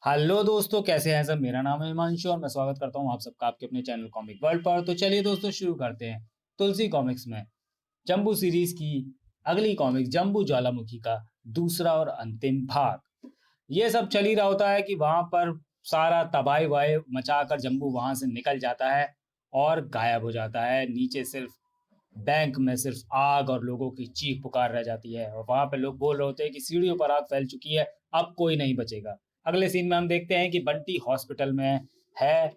Hello दोस्तों, कैसे हैं सब। मेरा नाम है हिमांशु और मैं स्वागत करता हूं आप सबका आपके अपने चैनल कॉमिक वर्ल्ड पर। तो चलिए दोस्तों, शुरू करते हैं तुलसी कॉमिक्स में जंबू सीरीज की अगली कॉमिक जंबू ज्वालामुखी का दूसरा और अंतिम भाग। ये सब चल ही रहा होता है कि वहां पर सारा तबाही वाही मचाकर जंबू वहां से निकल जाता है और गायब हो जाता है। नीचे सिर्फ बैंक में सिर्फ आग और लोगों की चीख पुकार रह जाती है और वहां पे लोग बोल रहे होते हैं कि सीढ़ियों पर आग फैल चुकी है, अब कोई नहीं बचेगा। अगले सीन में हम देखते हैं कि बंटी हॉस्पिटल में है।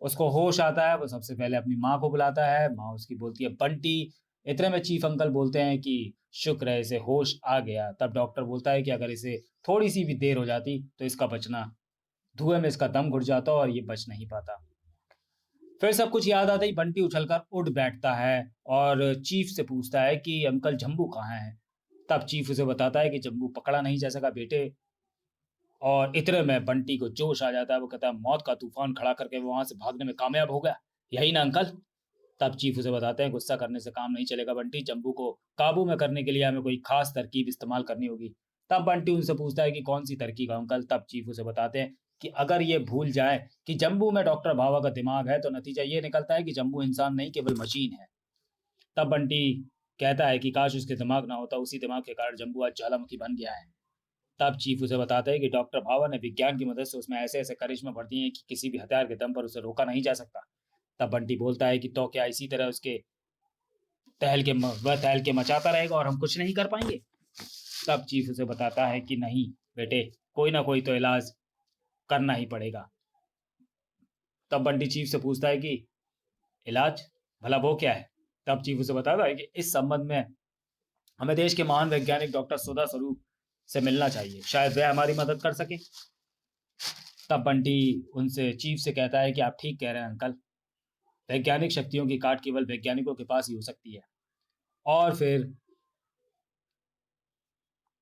उसको होश आता है, वो सबसे पहले अपनी माँ को बुलाता है। माँ उसकी बोलती है बंटी। इतने में चीफ अंकल बोलते हैं कि शुक्र है इसे होश आ गया। तब डॉक्टर बोलता है कि अगर इसे थोड़ी सी भी देर हो जाती तो इसका बचना, धुएं में इसका दम घुट जाता और ये बच नहीं पाता। फिर सब कुछ याद आता ही बंटी उछलकर उठ बैठता है और चीफ से पूछता है कि अंकल जम्बू कहाँ है। तब चीफ उसे बताता है कि जम्बू पकड़ा नहीं जा सका बेटे। और इतने में बंटी को जोश आ जाता है। वो कहता है मौत का तूफान खड़ा करके वो वहां से भागने में कामयाब हो गया, यही ना अंकल। तब चीफ उसे बताते हैं गुस्सा करने से काम नहीं चलेगा बंटी, जम्बू को काबू में करने के लिए हमें कोई खास तरकीब इस्तेमाल करनी होगी। तब बंटी उनसे पूछता है कि कौन सी तरकीब अंकल। तब चीफ उसे बताते हैं कि अगर ये भूल जाए कि जम्बू में डॉक्टर भावा का दिमाग है तो नतीजा ये निकलता है कि जम्बू इंसान नहीं केवल मशीन है। तब बंटी कहता है कि काश उसके दिमाग ना होता, उसी दिमाग के कारण जम्बू आज ज्वालामुखी बन गया है। तब चीफ उसे बताते हैं कि डॉक्टर भावा ने विज्ञान की मदद से उसमें ऐसे ऐसे करिश्मे भर दिए हैं कि किसी भी हथियार के दम पर उसे रोका नहीं जा सकता। तब बंटी बोलता है कि तो क्या इसी तरह उसके वह तहल के मचाता रहेगा और हम कुछ नहीं कर पाएंगे। तब चीफ उसे बताता है कि नहीं बेटे, कोई ना कोई तो इलाज करना ही पड़ेगा। तब बंटी चीफ से पूछता है कि इलाज, भला वो क्या है। तब चीफ उसे बताता है कि इस संबंध में हमें देश के महान वैज्ञानिक डॉक्टर सुधा स्वरूप से मिलना चाहिए, शायद वह हमारी मदद कर सके। तब बंटी उनसे चीफ से कहता है कि आप ठीक कह रहे हैं अंकल, वैज्ञानिक शक्तियों की काट केवल वैज्ञानिकों के पास ही हो सकती है। और फिर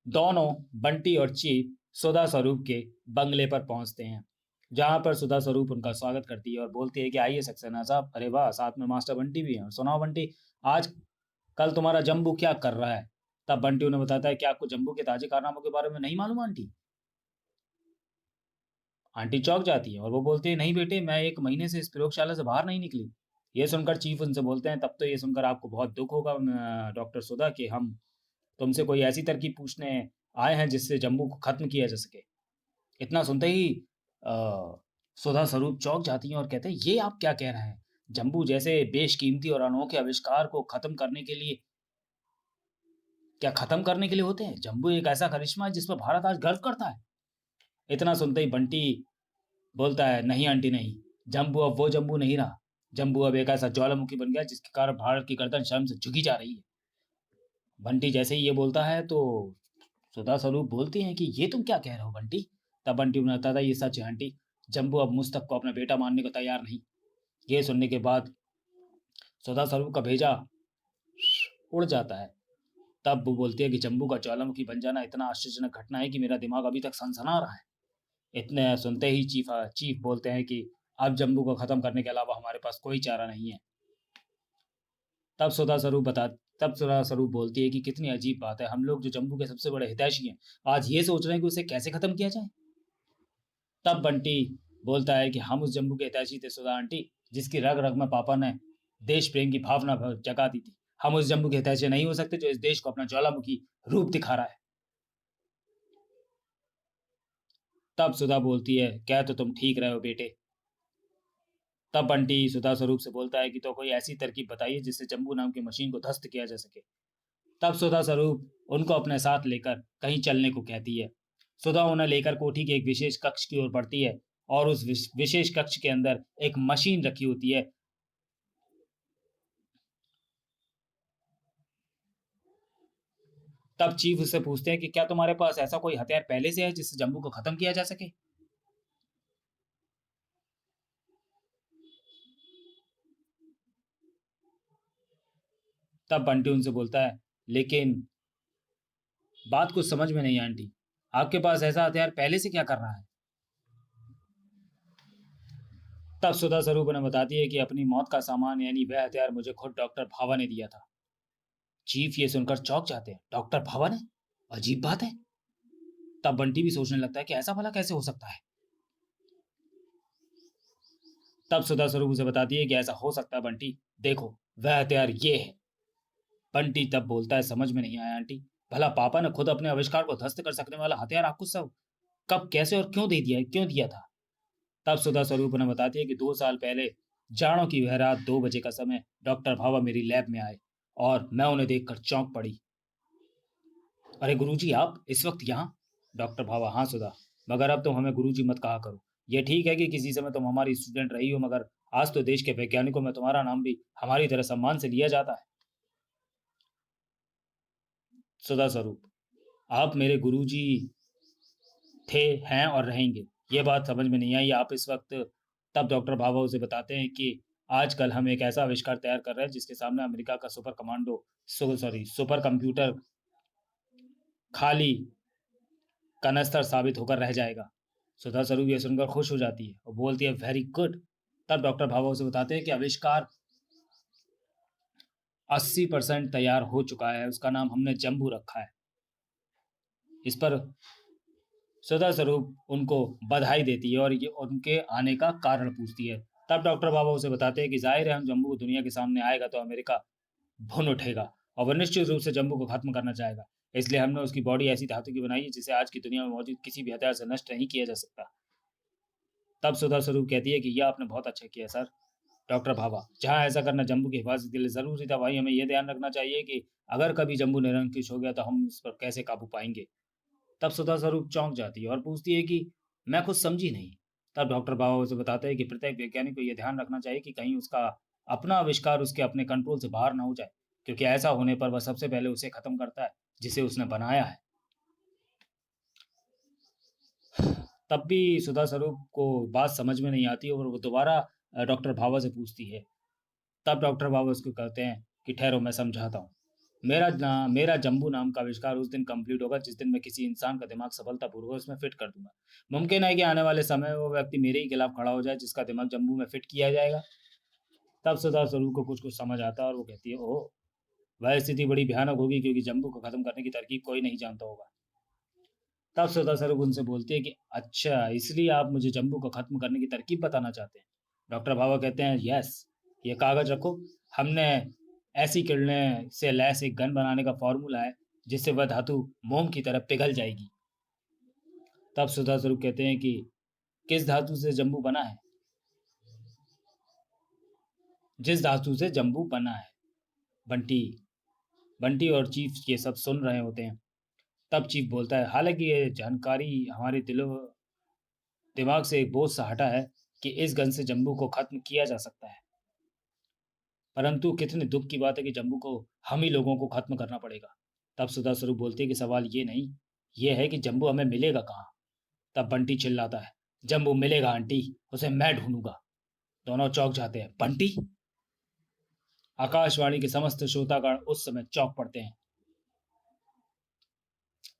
दोनों, बंटी और चीफ, सुधा स्वरूप के बंगले पर पहुंचते हैं, जहां पर सुधा स्वरूप उनका स्वागत करती है और बोलती है कि आइए सक्सेना साहब। अरे वाह, साथ में मास्टर बंटी भी है। और सुनाओ बंटी, आज कल तुम्हारा जम्बू क्या कर रहा है। तब बंटी उन्हें बताता है कि आपको जम्बू के ताजे कारनामों के बारे में नहीं मालूम आंटी। आंटी चौंक जाती है और वो बोलती है नहीं बेटे, मैं एक महीने से इस प्रयोगशाला से बाहर नहीं निकली। ये सुनकर चीफ उनसे बोलते हैं तब तो ये सुनकर आपको बहुत दुख होगा डॉक्टर सुधा, कि हम तुमसे कोई ऐसी तरकीब पूछने आए हैं जिससे जम्बू को खत्म किया जा सके। इतना सुनते ही सुधा स्वरूप चौंक जाती हैं और कहते हैं ये आप क्या कह रहे हैं। जम्बू जैसे बेशकीमती और अनोखे आविष्कार को खत्म करने के लिए, क्या खत्म करने के लिए होते हैं। जम्बू एक ऐसा करिश्मा है जिस पर भारत आज गर्व करता है। इतना सुनते ही बंटी बोलता है नहीं आंटी नहीं, जम्बू अब वो जम्बू नहीं रहा। जम्बू अब एक ऐसा ज्वालामुखी बन गया जिसके कारण भारत की गर्दन शर्म से झुकी जा रही है। बंटी जैसे ही ये बोलता है तो सुधा स्वरूप बोलती हैं कि ये तुम क्या कह रहे हो बंटी। तब बंटी उन्हें बताता है ये सच है आंटी, जम्बू अब मुझ तक को अपना बेटा मानने को तैयार नहीं। ये सुनने के बाद सुधा स्वरूप का भेजा उड़ जाता है। तब वो बोलती है कि जम्बू का ज्वालामुखी बन जाना इतना आश्चर्यजनक घटना है कि मेरा दिमाग अभी तक सनसना रहा है। इतने सुनते ही चीफ बोलते हैं कि अब जम्बू को खत्म करने के अलावा हमारे पास कोई चारा नहीं है। तब सुधा स्वरूप बता तब सुधा स्वरूप बोलती है कि कितनी अजीब बात है, हम लोग जो जम्बू के सबसे बड़े हितैषी हैं आज ये सोच रहे हैं कि उसे कैसे खत्म किया जाए। तब बंटी बोलता है कि हम उस जम्बू के हितैषी थे सुधा आंटी, जिसकी रग रग में पापा ने देश प्रेम की भावना जगा दी थी। हम उस जम्बू के हितैषी नहीं हो सकते जो इस देश को अपना ज्वालामुखी रूप दिखा रहा है। तब सुधा बोलती है क्या तो तुम ठीक रहे हो बेटे। तब बंटी सुधा स्वरूप से बोलता है कि तो कोई ऐसी तरकीब बताइए जिससे जम्बू नाम की मशीन को ध्वस्त किया जा सके। तब सुधा स्वरूप उनको अपने साथ लेकर कहीं चलने को कहती है। सुधा उन्हें लेकर कोठी के एक विशेष कक्ष की ओर बढ़ती है और उस विशेष कक्ष के अंदर एक मशीन रखी होती है। तब चीफ उससे पूछते हैं कि क्या तुम्हारे पास ऐसा कोई हथियार पहले से है जिससे जम्बू को खत्म किया जा सके। तब बंटी उनसे बोलता है लेकिन बात कुछ समझ में नहीं आंटी, आपके पास ऐसा हथियार पहले से क्या कर रहा है। तब सुधा स्वरूप ने बताती है कि अपनी मौत का सामान यानी वह हथियार मुझे खुद डॉक्टर भावा ने दिया था। चीफ ये सुनकर चौंक जाते हैं, डॉक्टर भावा ने, अजीब बात है। तब बंटी भी सोचने लगता है कि ऐसा भला कैसे हो सकता है। तब सुधा स्वरूप उसे बताती है कि ऐसा हो सकता है बंटी, देखो वह हथियार ये है। बंटी तब बोलता है, समझ में नहीं आया आंटी, भला पापा ने खुद अपने आविष्कार को ध्वस्त कर सकने वाला हथियार आपको सब कब, कैसे और क्यों दे दिया है, क्यों दिया था? तब सुधा स्वरूप उन्हें बताती है कि 2 साल पहले जाड़ों की वह रात 2 बजे का समय डॉक्टर भावा मेरी लैब में आए और मैं उन्हें देखकर चौंक पड़ी। अरे गुरुजी, आप इस वक्त यहाँ? डॉक्टर भावा, हाँ सुधा, मगर अब तुम हमें गुरुजी मत कहा करो। यह ठीक है कि किसी समय तुम हमारी स्टूडेंट रही हो, मगर आज तो देश के वैज्ञानिकों में तुम्हारा नाम भी हमारी तरह सम्मान से लिया जाता है। सुधा स्वरूप, आप मेरे गुरुजी थे, हैं और रहेंगे। ये बात समझ में नहीं आई आप इस वक्त? तब डॉक्टर भावा उसे बताते हैं कि आजकल हम एक ऐसा आविष्कार तैयार कर रहे हैं जिसके सामने अमेरिका का सुपर कंप्यूटर खाली कनस्तर साबित होकर रह जाएगा। सुधा स्वरूप ये सुनकर खुश हो जाती है और बोलती है, वेरी गुड। तब डॉक्टर भावा उसे बताते हैं कि आविष्कार 80% तैयार हो चुका है, उसका नाम हमने जम्बू रखा है। इस पर सुधा स्वरूप उनको बधाई देती है और ये उनके आने का कारण पूछती है। तब डॉक्टर बाबा उसे बताते हैं कि जाहिर है हम जम्बू को दुनिया के सामने आएगा तो अमेरिका भुन उठेगा और वह निश्चित रूप से जम्बू को खत्म करना चाहेगा। इसलिए हमने उसकी बॉडी ऐसी धातु की बनाई है जिसे आज की दुनिया में मौजूद किसी भी हथियार से नष्ट नहीं किया जा सकता। तब सुधा स्वरूप कहती है कि यह आपने बहुत अच्छा किया सर। डॉक्टर भाभा, जहाँ ऐसा करना जम्बू की हिफाजत के लिए जरूरी था, वहीं हमें यह ध्यान रखना चाहिए कि अगर कभी जम्बू निरंकुश हो गया तो हम इस पर कैसे काबू पाएंगे। तब सुधा स्वरूप चौंक जाती है और पूछती है कि मैं कुछ समझी नहीं। तब डॉक्टर बाबा उसे बताते हैं कि प्रत्येक वैज्ञानिक को यह ध्यान रखना चाहिए कि कहीं उसका अपना आविष्कार उसके अपने कंट्रोल से बाहर ना हो जाए, क्योंकि ऐसा होने पर वह सबसे पहले उसे खत्म करता है जिसे उसने बनाया है। तब भी सुधा स्वरूप को बात समझ में नहीं आती और वो दोबारा डॉक्टर भावा से पूछती है। तब डॉक्टर बाबा उसको कहते हैं कि ठहरो, मैं समझाता हूँ। मेरा जम्बू नाम का आविष्कार उस दिन कंप्लीट होगा जिस दिन मैं किसी इंसान का दिमाग सफलतापूर्वक उसमें फिट कर दूंगा। मुमकिन है कि आने वाले समय में वो व्यक्ति मेरे ही खिलाफ खड़ा हो जाए जिसका दिमाग जम्बू में फिट किया जाएगा। तब सुधा स्वरूप को कुछ कुछ समझ आता है और वो कहती है, ओह, वह स्थिति बड़ी भयानक होगी क्योंकि जम्बू को खत्म करने की तरकीब कोई नहीं जानता होगा। तब सुधा स्वरूप उनसे बोलती है कि अच्छा, इसलिए आप मुझे जम्बू को खत्म करने की तरकीब बताना चाहते हैं। डॉक्टर भावा कहते हैं, यस, ये कागज रखो, हमने ऐसी किरणें से लैस एक गन बनाने का फॉर्मूला है जिससे वह धातु मोम की तरह पिघल जाएगी। तब सुधा स्वरूप कहते हैं कि किस धातु से जम्बू बना है? जिस धातु से जम्बू बना है। बंटी बंटी और चीफ ये सब सुन रहे होते हैं। तब चीफ बोलता है, हालांकि ये जानकारी हमारे दिमाग से एक बोझ सा हटा है कि इस गन से जम्बू को खत्म किया जा सकता है, परंतु कितने दुख की बात है कि जम्बू को हम ही लोगों को खत्म करना पड़ेगा। तब सुधा स्वरूप बोलते हैं कि सवाल ये नहीं, ये है कि जम्बू हमें मिलेगा कहाँ। तब बंटी चिल्लाता है, जम्बू मिलेगा आंटी, उसे मैं ढूंढूंगा। दोनों चौंक जाते हैं। बंटी? आकाशवाणी के समस्त श्रोतागण उस समय चौंक पड़ते हैं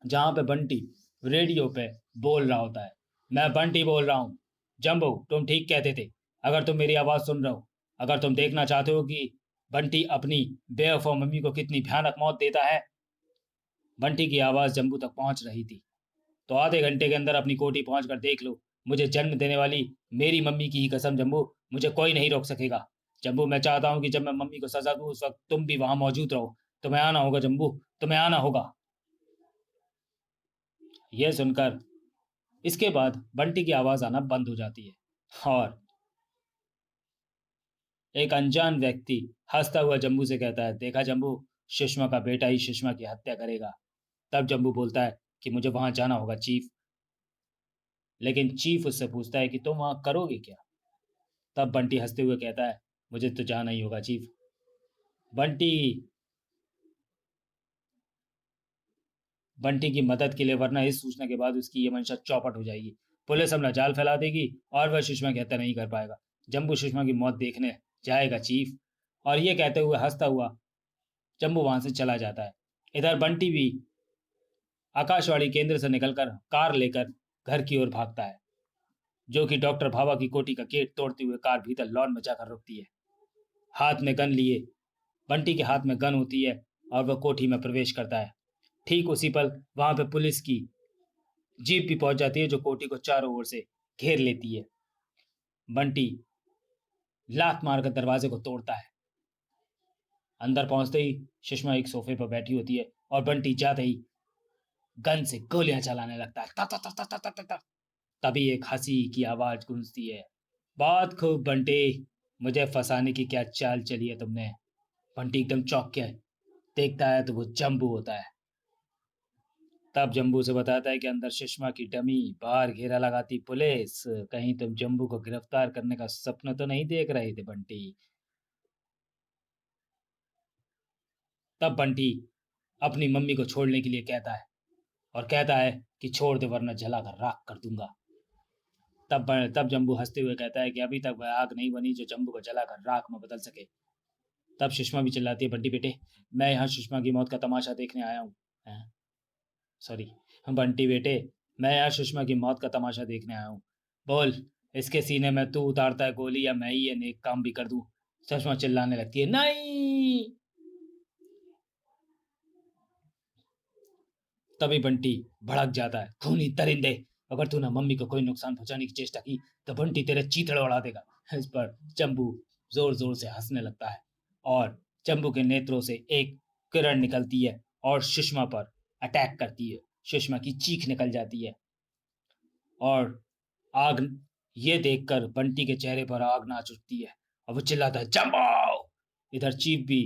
जहां पे बंटी रेडियो पे बोल रहा होता है, मैं बंटी बोल रहा हूँ। जम्बू, तुम ठीक कहते थे। अगर तुम मेरी आवाज सुन रहे हो, अगर तुम देखना चाहते हो कि बंटी अपनी बेवफा मम्मी को कितनी भयानक मौत देता है। बंटी की आवाज जम्बू तक पहुंच रही थी। तो आधे घंटे के अंदर अपनी कोठी पहुंच कर देख लो। मुझे जन्म देने वाली मेरी मम्मी की ही कसम जम्बू, मुझे कोई नहीं रोक सकेगा। जम्बू, मैं चाहता हूँ कि जब मैं मम्मी को सजा दूं उस वक्त तुम भी वहां मौजूद रहो। तुम्हें आना होगा जम्बू, तुम्हें आना होगा। यह सुनकर इसके बाद बंटी की आवाज आना बंद हो जाती है और एक अनजान व्यक्ति हंसता हुआ जम्बू से कहता है, देखा जम्बू, सुषमा का बेटा ही सुषमा की हत्या करेगा। तब जम्बू बोलता है कि मुझे वहां जाना होगा चीफ। लेकिन चीफ उससे पूछता है कि तुम वहां करोगे क्या? तब बंटी हंसते हुए कहता है, मुझे तो जाना ही होगा चीफ। बंटी बंटी की मदद के लिए, वरना इस सूचना के बाद उसकी ये मंशा चौपट हो जाएगी। पुलिस हमला जाल फैला देगी और वह सुषमा की हत्या नहीं कर पाएगा। जम्बू सुषमा की मौत देखने जाएगा चीफ। और ये कहते हुए हंसता हुआ जम्बू वहां से चला जाता है। इधर बंटी भी आकाशवाणी केंद्र से निकलकर कार लेकर घर की ओर भागता है, जो कि डॉक्टर भावा की कोठी का गेट तोड़ते हुए कार भीतर लॉन में जाकर रुकती है, हाथ में गन लिए। बंटी के हाथ में गन होती है और वह कोठी में प्रवेश करता है। ठीक उसी पल वहां पे पुलिस की जीप भी पहुंच जाती है जो कोठी को चारों ओर से घेर लेती है। बंटी लात मारकर दरवाजे को तोड़ता है। अंदर पहुंचते ही सुषमा एक सोफे पर बैठी होती है और बंटी जाते ही गन से गोलियां चलाने लगता है। ता ता ता ता ता ता ता ता। तभी एक हंसी की आवाज गूंजती है। बहुत खूब बंटी, मुझे फंसाने की क्या चाल चली है तुमने। बंटी एकदम चौंक के देखता है तो वो जंबू होता है। तब जंबू से बताता है कि अंदर सुषमा की डमी, बाहर घेरा लगाती पुलिस। कहीं तुम जंबू को गिरफ्तार करने का सपना तो नहीं देख रहे थे बंटी। तब बंटी अपनी मम्मी को छोड़ने के लिए कहता है और कहता है कि छोड़ दे वरना जलाकर राख कर दूंगा। तब जंबू हंसते हुए कहता है कि अभी तक वह आग नहीं बनी जो जंबू को जलाकर राख में बदल सके। तब सुषमा भी चिल्लाती है, बंटी बेटे, मैं यहाँ सुषमा की मौत का तमाशा देखने आया हूँ। सॉरी, बंटी बेटे, मैं यहाँ सुषमा की मौत का तमाशा देखने आया हूँ। बोल, इसके सीने में तू उतारता है गोली या मैं ही ये नेक काम भी कर दूं। सुषमा चिल्लाने लगती है, नहीं। तभी बंटी भड़क जाता है, खूनी दरिंदे, अगर तूने मम्मी को कोई नुकसान पहुंचाने की चेष्टा की तो बंटी तेरे चीथड़े उड़ा देगा। इस पर जंबू जोर जोर से हंसने लगता है और जंबू के नेत्रों से एक किरण निकलती है और सुषमा पर अटैक करती है। सुषमा की चीख निकल जाती है और आग, ये देखकर बंटी के चेहरे पर आग नाच उठती है और वो चिल्लाता है, जंबो। इधर चीफ भी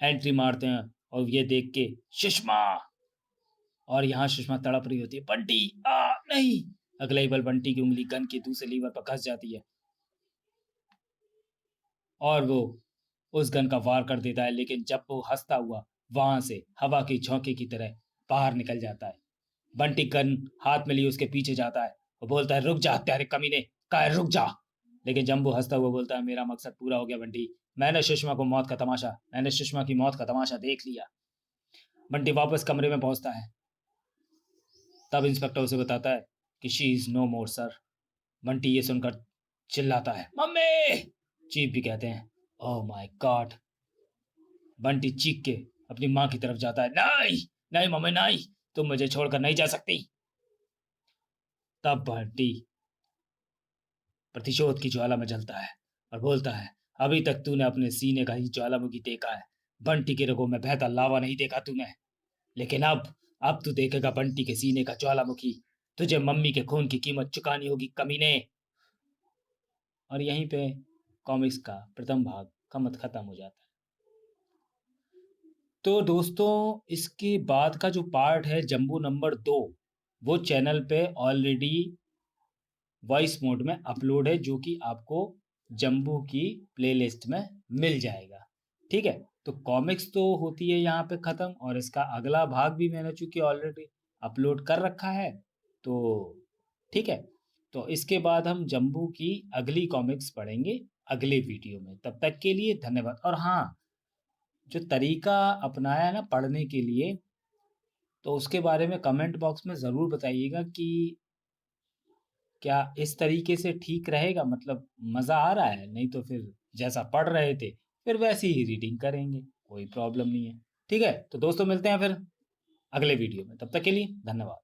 एंट्री मारते हैं और ये देख के सुषमा, और यहाँ सुषमा तड़प रही होती है, बंटी आ नहीं। अगले ही पल बंटी की उंगली गन के दूसरे लीवर पर घस जाती है और वो उस गन का वार कर देता है, लेकिन जब वो हंसता हुआ वहां से हवा के झोंके की तरह बाहर निकल जाता है। बंटी गन हाथ में लिए उसके पीछे जाता है और बोलता है, रुक जा हत्यारे कमीने, कहा रुक जा। लेकिन जंबू हंसता हुआ बोलता है, मेरा मकसद पूरा हो गया बंटी, मैंने सुषमा की मौत का तमाशा देख लिया। बंटी वापस कमरे में पहुंचता है। तब इंस्पेक्टर उसे बताता है कि she is no more sir. Bunty ये सुनकर चिल्लाता है, मम्मी। चीफ भी कहते हैं, ओह माय गॉड। बंटी चीख के अपनी माँ की तरफ जाता है, नहीं नहीं मम्मी नहीं, तुम मुझे छोड़कर नहीं जा सकती। तब बंटी प्रतिशोध की ज्वाला में जलता है और बोलता है, अभी तक तूने अपने सीने का ही ज्वालामुखी देखा है, बंटी के रगों में बहता लावा नहीं देखा तूने। लेकिन अब तू देखेगा बंटी के सीने का ज्वालामुखी। तुझे मम्मी के खून की कीमत चुकानी होगी कमीने। और यहीं पे कॉमिक्स का प्रथम भाग खत्म हो जाता है। तो दोस्तों, इसके बाद का जो पार्ट है जंबू नंबर 2, वो चैनल पे ऑलरेडी वॉइस मोड में अपलोड है, जो कि आपको जंबू की प्लेलिस्ट में मिल जाएगा। ठीक है, तो कॉमिक्स तो होती है यहाँ पे खत्म और इसका अगला भाग भी मैंने चूंकि ऑलरेडी अपलोड कर रखा है, तो ठीक है। तो इसके बाद हम जंबू की अगली कॉमिक्स पढ़ेंगे अगले वीडियो में। तब तक के लिए धन्यवाद। और हाँ, जो तरीका अपनाया है ना पढ़ने के लिए, तो उसके बारे में कमेंट बॉक्स में ज़रूर बताइएगा कि क्या इस तरीके से ठीक रहेगा, मतलब मज़ा आ रहा है। नहीं तो फिर जैसा पढ़ रहे थे फिर वैसी ही रीडिंग करेंगे, कोई प्रॉब्लम नहीं है। ठीक है, तो दोस्तों मिलते हैं फिर अगले वीडियो में। तब तक के लिए धन्यवाद।